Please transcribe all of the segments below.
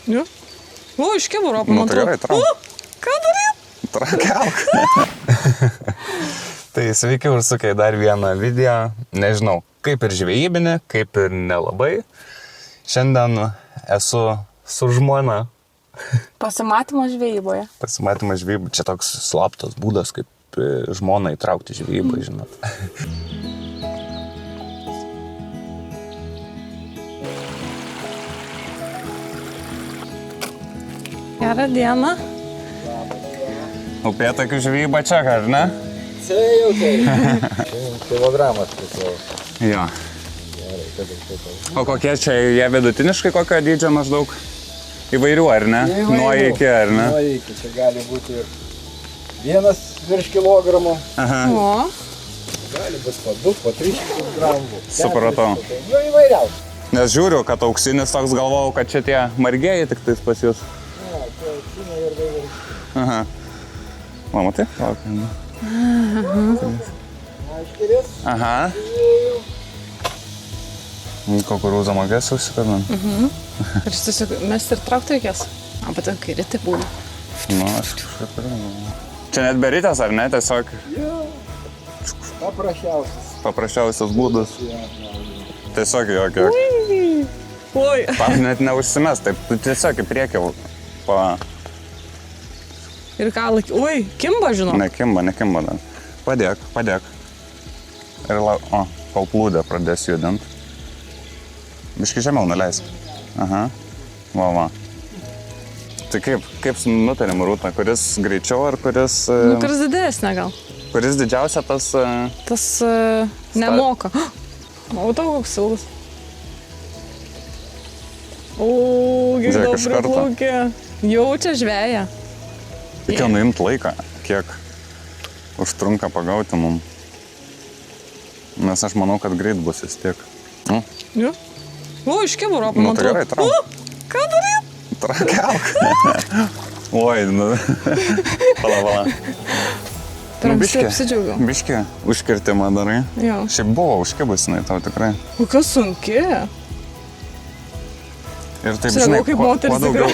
Jo. O, iš kiburo, man tai gerai, trauk. Ką daryt? Trakiauk. Tai sveiki užsukę į dar vieną video. Nežinau, kaip ir žvejybinį, kaip ir nelabai. Šiandien esu su žmona. Pasimatymas žvejyboje. Pasimatymas žvejyboje. Čia toks slaptas būdas, kaip žmoną įtraukti žvejybą, žinot. Gerą dieną. Upėtakių žvejyba čia, ar ne? Čia jau tai. Kilogramas priklauso. Jo. Gerai, kad. O kokie čia jie vidutiniškai, kokio dydžio maždaug? Įvairių, ar ne? Įvairių. Nuo iki, ar ne? Nuo iki. Čia gali būti ir vienas virš kilogramų. Aha. O, Gali būti po 2, po 300 gramų. Supratau. Nu, įvairiausiai. Nes žiūriu, kad auksinis toks galvojau, kad čia tie margieji tik tais pas jūs. Ne, čia auksiniai ir vaivorykštė. Aha. O, matai? Aiškiris. Aha. Kukurūzą mokės užsikabinant? ir tiesiog mes ir traukti reikės. O, bet kai rytai būna. Nu, aš kažkaip ir galvoju. Čia net berytės, ar ne? Tiesiog Jo. Paprasčiausias. paprasčiausias būdas. Tiesiog jokio. Oi. Tam net neužsimes, taip tu tiesiog į priekį Ir ką laiky. Oi, kimba, žinau. nekimba dar. Padėk. Ir kol plūdė pradės judint. Biški žemiau nuleis. Aha. Va. Tai kaip nutarėm, Rūta, kuris greičiau ar kuris... Nu, kuris didesnė gal. Kuris didžiausia tas... Tas nemoka. O, tau koks ilgas. O, Žiūrėk, girdau iš karto. priplaukė. Jaučia žveją. Reikia nuimt laiką, kiek užtrunka pagauti mum. Nes aš manau, kad greit bus vis tiek. Nu, Jo. O, iš kiburo, nu man tai gerai, trauk. O, ką daryt? Trakiauk. Oi, nu. Pala. Per anksti apsidžiaugiau. Biški užkirtimą darai. Jo. Šiaip buvo užkibus, jinai tau tikrai. O, kas sunki? Ir taip, Čia žinai, kaip moteris daugiau...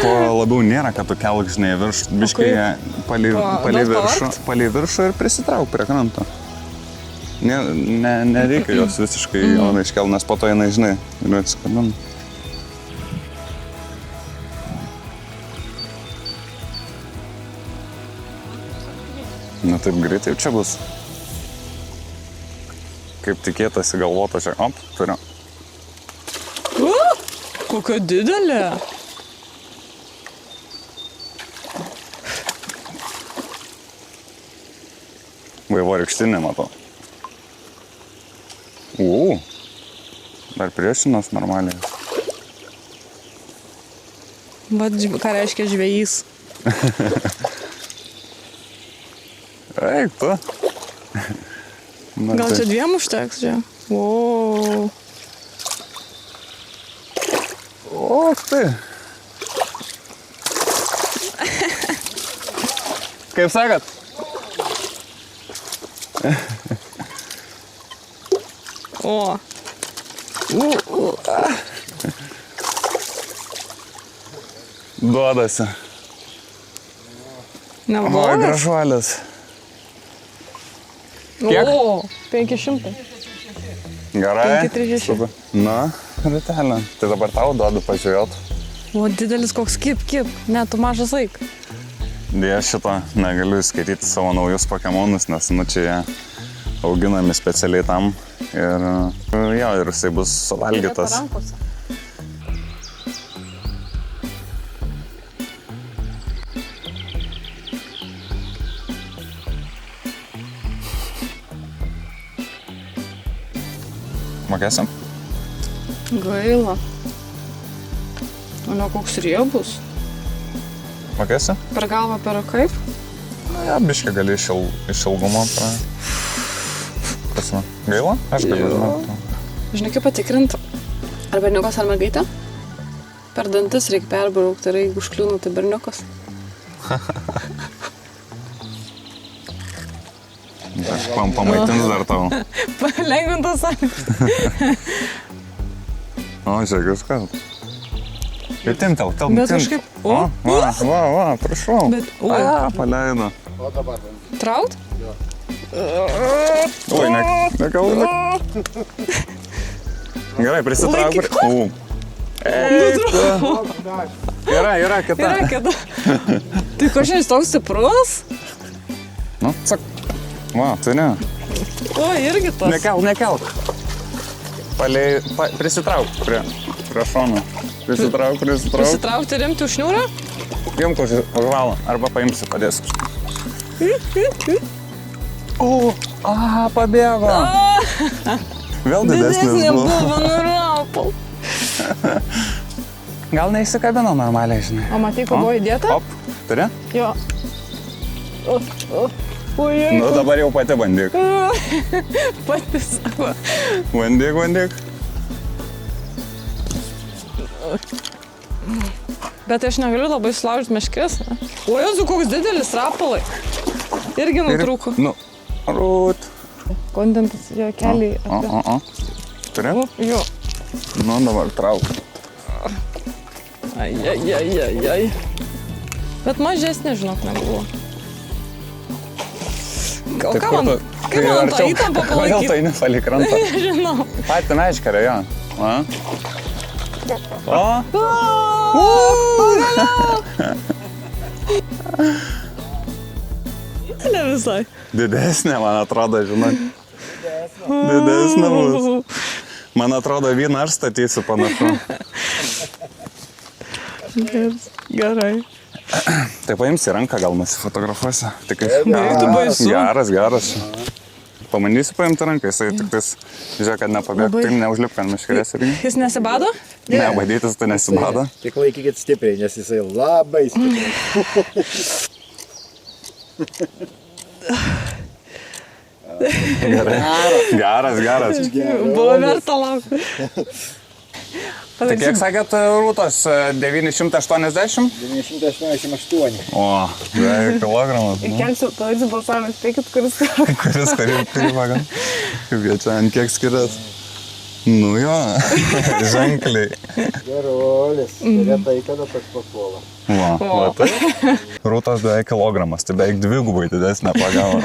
kuo labiau nėra, kad tu kelk, žinai, virš, biškai palei viršų ir prisitrauk prie kranto. Nereikia jos visiškai joną iškel, nes po to jinai, žinai, ir atsikabina. Na taip greitai čia bus. Kaip tikėtasi galvota čia. Op, turiu. Kokia didelė. Vaivorykštinė, matau. Dar priešinas normaliai. Vat, ką reiškia žvejys. Eik, tu. Gal čia dviem užteks, čia? O, tai. Kaip sakat? o. Duodasi. Oi, Neblogas? gražuolis. Kiek? O, 500. Gerai. 5-3-6. Super. Na, ratelė. Tai dabar tau duodu pažiūrėt. O, didelis koks kip. Ne, tu mažas laik. Dėja šito negaliu įskaityti savo naujus pokemonus, nes čia jie auginami specialiai tam. Ir ir jisai bus suvalgytas. Mokėsim? Gaila. O ne koks riebus. Mokėsi? Per galvą per kaip? Ja, biškai gali iš ilgumo. Kas man? Gaila? Aš galiu žinoti. Žinai, kaip patikrinti, ar berniukas ar mergaitė? Per dantis reikia perbraukti, ir jeigu užkliūna, tai berniukas. Pamaitins dar tau. Palengvintas sąlygas. O, žiūrėk, viskas. Įtimtel, Bet kažkaip... O, va, prašau. Bet, o. Paleido. O dabar. Traut? Oi, nekalba. Gerai, prisitrauk. Yra, kita. Yra kita. Tai ko šiandien toks stiprus? Nu, sak. Va, tai ne. O, irgi tas. Nekelk. Prisitrauk prie šono. Prisitrauk. Prisitraukti rimti už šniūrą? Imk už valą, arba paimsi, padės. Pabėgo. Vėl didesnis buvo. Buvo nurapal. Gal neįsikabino normaliai, žinai. O matai, ko buvo įdėta? Op, turi? Jo. Oi, Nu, dabar jau pati bandyk. pati sako. Bandyk. Bet aš negaliu labai sulaužyti meškės. O, Jezu, koks didelis rapalai. Irgi nutrūko. Nu, rūt. Kontentas jo keliai. Turi? Jo. Nu, dabar trauk. Ai. Bet mažesnė, žinok, nebuvo. O ką man tą įtampą Kodėl palaikyti? tai nepalik krantą? Nežinau. Patį meškerę, jo. Ne visai. Didesnė, man atrodo, žinai. Didesnė bus. Man atrodo, vyną aš statysiu panašu. Gerai. Tai paimsi ranką, gal nusifotografuosi. Tik Baigtų baisu. Geras. Pamandysiu paimti ranką, jisai tik tais, žiūrėk, kad nepabėgtų, Labai. tik neužlipk ant meškerės irgi. Jis nesibado? Ne, badytis tai nesibado. Tik laikykit stipriai, nes jisai labai stipriai. Geras. Buvo verta laukti. Tai kiek sakėt, rūtos? 980? 988. O, beveik kilogramas. Kelsiu, padarysiu balsavimą, spėkit, kuris. Kuris kurį pagal? Kaip jie čia ant kiek skirias? Nu jo, ženkliai. Gerolis. Retai kada toks papuola. Va tai. Rūtos beveik kilogramas, tai beveik dvigubai didesnė pagavo.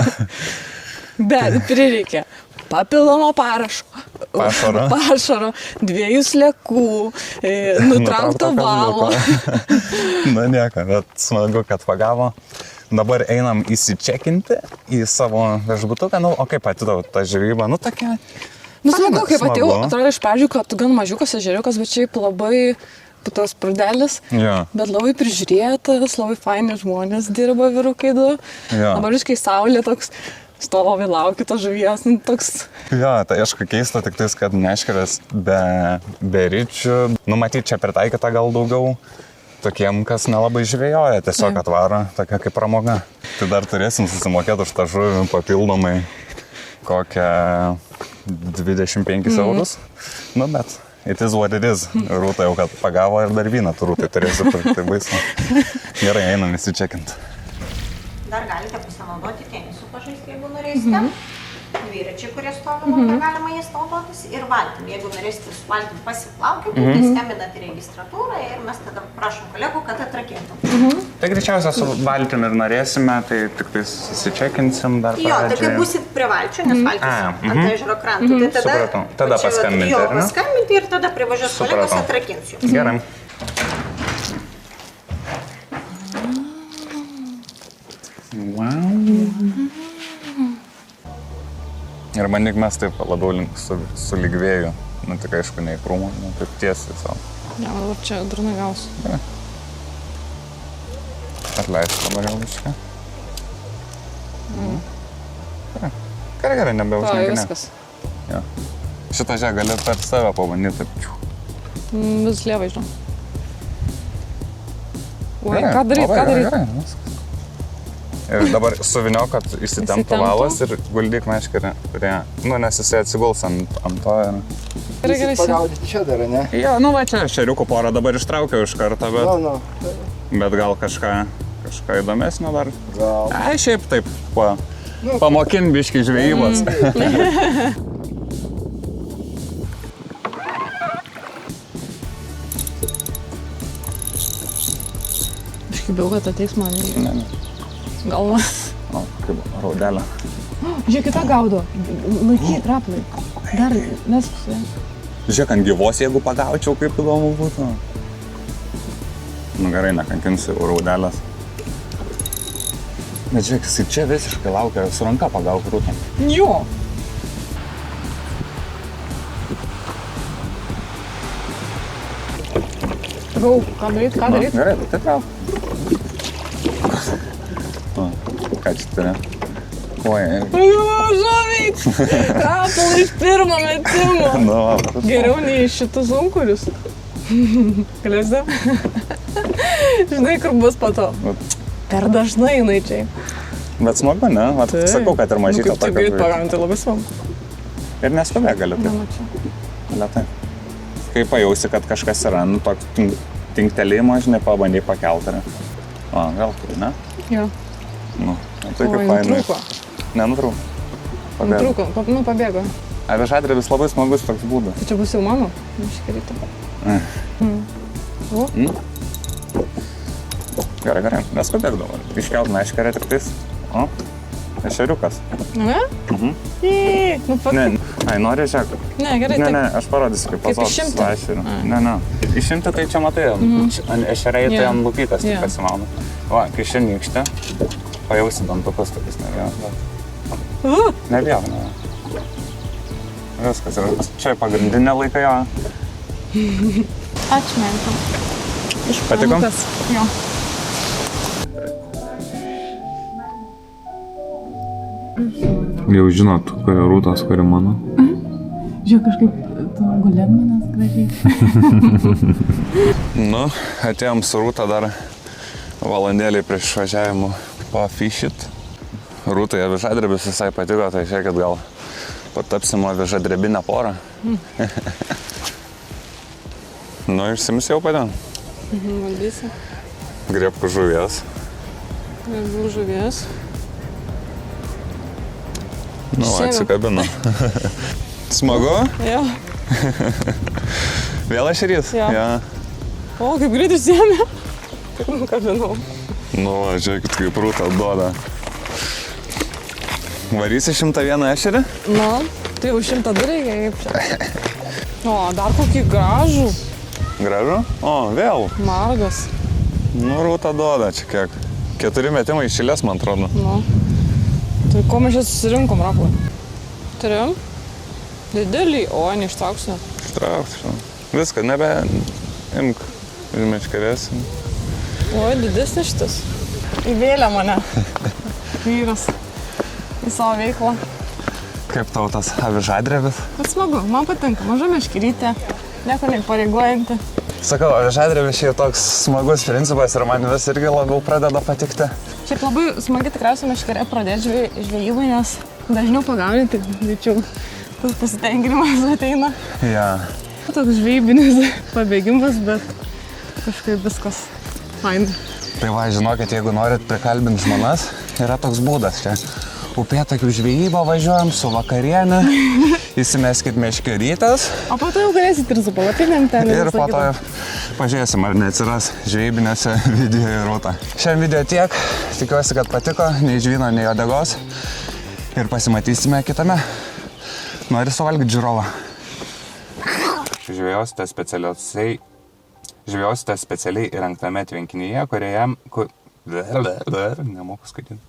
Bet prireikė papildomo pašaro, 2 sliekų, nutraukto valo. Na nieko, bet smagu, kad pagavo. Dabar einam įsičekinti į savo viešbutuką. Nu, o kaip pati tau ta žvejyba? Nu, tokia... Nu, smagu, kaip atėjau, atrodo iš pradžių, kad gan mažiukas ežeriukas, bet šiaip labai tos prudelis, Jo. bet labai prižiūrėtas, labai faini žmonės dirba vyrukai du. Jo. Dabar iškai saulė toks stovi, laukia to žuvies, nu, toks... Jo, tai aišku keista, tik tais, kad meškerės be ryčių. Nu, matyt, čia pritaikyta gal daugiau tokiem, kas nelabai žvejoja, tiesiog atvaro, tokia kaip pramoga. Tai dar turėsim susimokėti už tą žuvį papildomai kokią 25 eurus. Nu, bet it is what it is. Rūta jau kad pagavo ir dar vyną tu rūtai turėsi, tai baisu. Gerai, einam įsičekinti. Dar galite pasinaudoti tenisų pažaisti, jeigu norėsite. Dviračiai, kurie stovi, galima jais naudotis. Ir valtim, jeigu norėsite su valtim pasiplaukyti, tai skambinate į registratūrą ir mes tada prašom kolegų, kad atrakintum. Tai greičiausia su valtim ir norėsime, tai tik tai įsičekinsim dar Jo, tai kai busit prie valčio, nes valtis ant ežero krantų, tai tada... Supratau. Tada paskambinti, Jo, ar ne? paskambinti ir tada privažiuos kolegos atrakins jums. Gerai. Wow. Ir bandyk mes taip labiau link su lygvėju. Nu, tik aišku, ne į krūmą, nu, taip tiesiai savo. Ne, dabar čia durnai gausiu. Atleisk dabar jau viską. Gerai, nebeužnekinė. Viskas. Ja. Šitą žią gali per save pabandyti. Taip. Vis lievai, žinau. Oi, ką daryt? Gerai. Ir dabar suviniok, kad įsitemptų valas ir guldyk meškerę prie... Nu, nes jisai atsiguls ant to ir... Gerai. Pagaudyti čia dar, ne? Jo, nu va čia šeriukų porą dabar ištraukiau iš karto, bet gal kažką įdomesnio dar. Gal. Ai, šiaip taip, pamokin biškį žvejybos. Kažkaip bijau, kad ateiks man į Ne, ne. galvą. O, kaip raudelė. Žiūrėk, kitą gaudo. Laikyk, raplai. Dar mesk su ja. Žiūrėk, ant gyvos, jeigu pagaučiau, kaip įdomu būtų. Nu gerai, nekankinsiu raudelės. Bet žiūrėk, jisai čia visiškai laukia, su ranka pagauk rūtą. Jo. Gau, ką daryt, ką daryt? Gerai, tai trauk. O, ką čia turi? Oi, Žavyt! Rapalai iš pirmo metimo. nu, Geriau nei šitus unkurius. Galėsi? Žinai, kur bus po to. Per dažnai jinai čia. bet smagu, ne? Vat, sakau, kad ir mažytė Kaip greit pagaminti, labai smagu. Ir neskubė gali taip. Nemačiau. Lėtai. Kai pajausi, kad kažkas yra, nu, toks tinktelėjimo, žinai, pabandai pakelti. O, vėl turi, ne? Jo. Nu, tai Oi, kaip fainai. nutrūko. Nenutrūko. Nutrūko, nu pabėgo. Avižadrebis labai smagus toks būdas. Tai čia bus jau mano, iškeryti. O? Gerai, gerai, neskubėk dabar. Iškelt meškerę tik tais. O, ešeriukas. Ne? Mhm. Nu, Ne, ai, nori žiūrėk. Ne, gerai, Ne, taip. ne, aš parodysiu, kaip Kaip pazoks išimti? su ešeriu. Ai. Ne, ne. Išimti tai čia matai, ant ešeriai tai Jo. ant lūpytės tik Jo. pasimauna. Va, kai šiandien pajausi dantukus tokius, ne vienas. Ne vėl, ne. Viskas, ir čia pagrindinė laika jo. Ačiū, Menka. Patiko? Jo. Jau žinot, kuri rūtos, kuri mano. Žiūrėk, kažkaip tu gulėt manęs gražiai. Nu, atėjom su Rūta dar valandėlį prieš išvažiavimą pafishit. Rūtai avižadrebis visai patiko, tai žiūrėkit, gal patapsim avižadrebinę porą. Nu, išsims jau padėm. Valdysi. Griebku žuvies. Jeigu žuvies. Nu, Išsėmiau. atsikabinu. Smagu? Jo. Vėl ešerys? Jo. Ja. O, kaip greit išsėmė. Tik nukabinau. Nu, va, žiūrėkit, kaip Rūta duoda. Varysi 101 ešerį? Nu, tai jau 102 reikia, kaip čia. O, dar kokį gražų. Gražu? O, vėl. Margas. Nu, Rūta duoda čia kiek. 4 metimai išėlės, man atrodo. Nu. Tai ko mes čia susirinkom, Raplai? Turim? Didelį, o, neištrauksiu. Ištraukti. Viską, nebe imk meškerės. Oi, didesnis šitas. Įvėlė mane. Vyras. Į savo veiklą. Kaip tau tas avižadrebis? Bet smagu, man patinka. Maža meškerytė. Nieko nepareigojanti. Sakau, avižadrebis šiaip toks smagus principas ir man vis irgi labiau pradeda patikti. Šiaip labai smagi tikriausiai meškerė pradėti žvejybai, nes dažniau pagauni, tai greičiau tas pasitenkinimas ateina. Ja. Toks žvejybinis pabėgimas, bet kažkaip viskas fain. Tai va, žinokit, jeigu norit prikalbinti žmonas, yra toks būdas čia. Upėtakių žvejybą važiuojam su vakarienė, įsimeskit meškerytės O po to jau galėsit ir su palapinėm ten. ir po to pažiūrėsim, ar neatsiras žvejybinėse video į Rūtą. Šiandien video tiek, tikiuosi, kad patiko, nei žvyno, nei uodegos ir pasimatysime kitame. Nori suvalgyti žiūrovą. Žvejosite specialiai įrengtame tvenkinyje, kurioje... Nemoku skaityti.